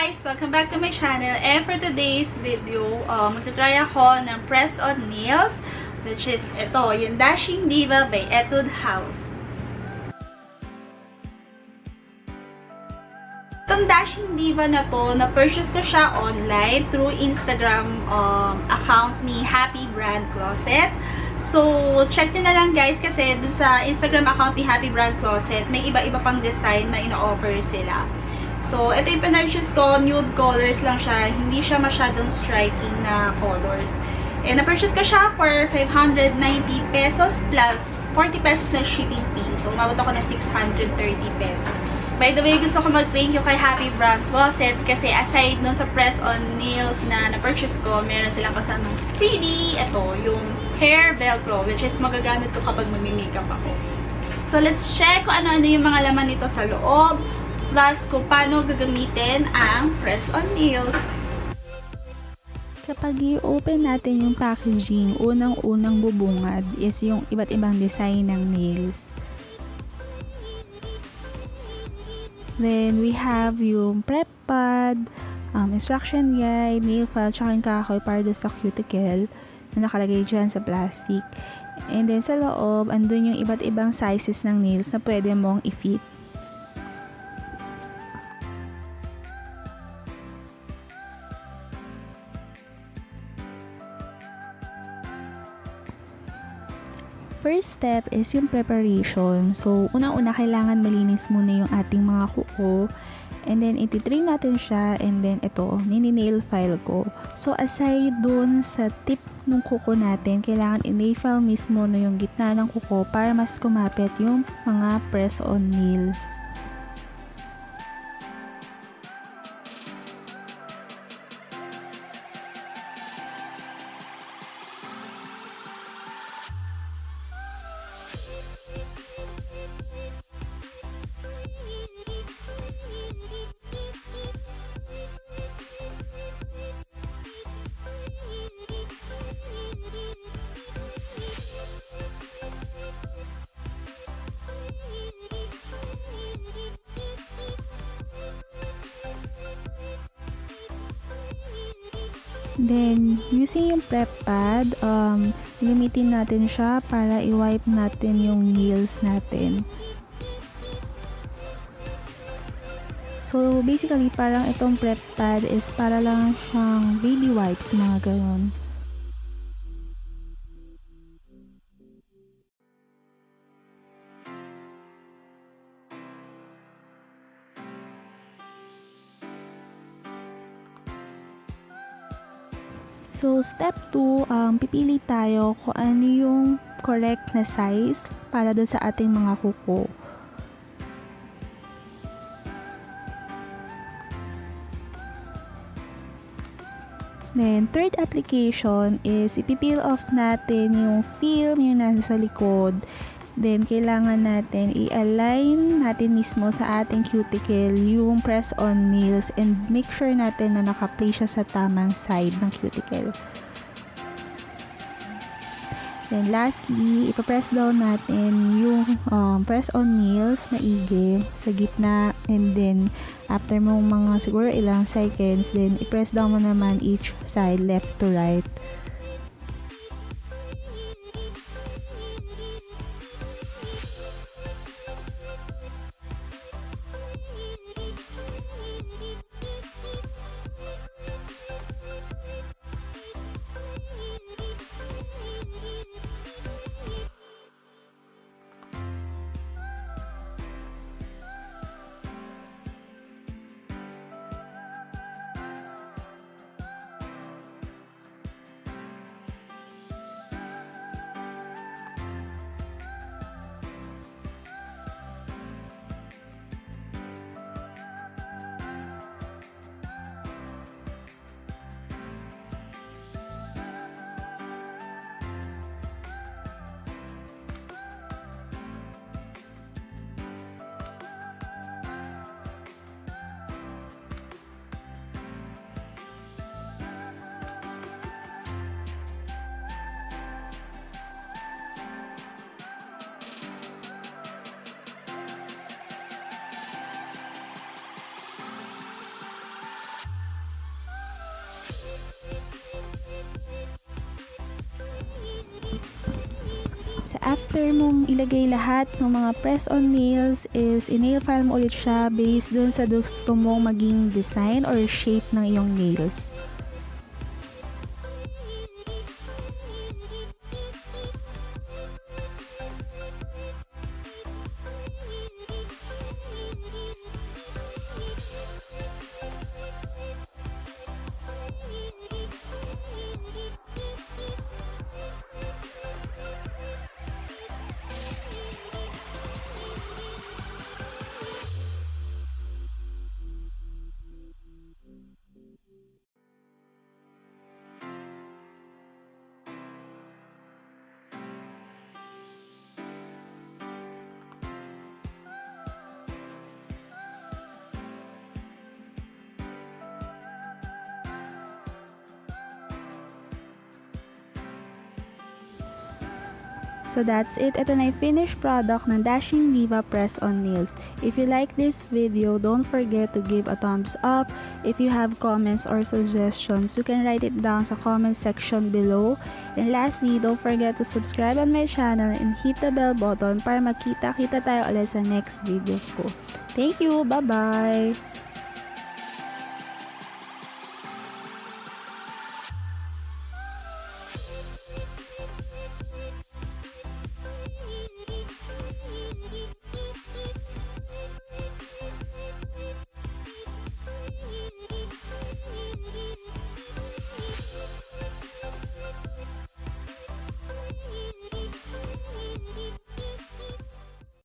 guys! Welcome back to my channel. And for today's video, magta-try ako ng press-on nails, which is ito, yung Dashing Diva by Etude House. Itong Dashing Diva na to, na-purchase ko siya online through Instagram account ni Happy Brand Closet. So, check din na lang guys kasi dun sa Instagram account ni Happy Brand Closet, may iba-iba pang design na ina-offer sila. So, ito yung pinurchase ko, nude colors lang siya, hindi siya masyadong striking na colors. And na-purchase ko siya for 590 pesos plus 40 pesos na shipping fee. So, umabot ako ng 630 pesos. By the way, gusto ko mag-thank you kay Happy Brand Closet kasi aside nun sa press-on nails na na-purchase ko, meron silang kasamang 3D. Ito, yung hair velcro, which is magagamit ko kapag mag-makeup ako. So, let's check kung ano-ano yung mga laman nito sa loob, plus kung paano gagamitin ang press-on nails. Kapag i-open natin yung packaging, unang-unang bubungad is yung iba't ibang design ng nails. Then, we have yung prep pad, instruction guide, nail file, tsaka yung kahoy para sa cuticle na nakalagay dyan sa plastic. And then, sa loob, andun yung iba't ibang sizes ng nails na pwede mong i-fit. First step is yung preparation. So, unang-una kailangan malinis muna yung ating mga kuko. And then, iti-trim natin siya. And then, ito, nini-nail file ko. So, aside dun sa tip ng kuko natin, kailangan i-nail file mismo na yung gitna ng kuko para mas kumapit yung mga press-on nails. Then, using yung prep pad, gamitin natin siya para i-wipe natin yung nails natin. So, basically, parang itong prep pad is para lang siyang baby wipes, mga ganon. So, step 2, pipili tayo kung ano yung correct na size para doon sa ating mga kuko. Then, third application is ipipeel off natin yung film yung nasa likod. Then, kailangan natin i-align natin mismo sa ating cuticle yung press-on nails and make sure natin na naka-place siya sa tamang side ng cuticle. Then, lastly, ipapress down natin yung press-on nails na maigi sa gitna, and then, after mo mga siguro ilang seconds, then i-press down mo naman each side, left to right. after mong ilagay lahat ng mga press-on nails is i-nail file mo ulit siya based dun sa gusto mong maging design or shape ng iyong nails. So that's it. Ito na yung finished product ng Dashing Diva Press-On Nails. If you like this video, don't forget to give a thumbs up. If you have comments or suggestions, you can write it down sa comment section below. And lastly, don't forget to subscribe on my channel and hit the bell button para makita-kita tayo ulit sa next videos ko. Thank you! Bye-bye!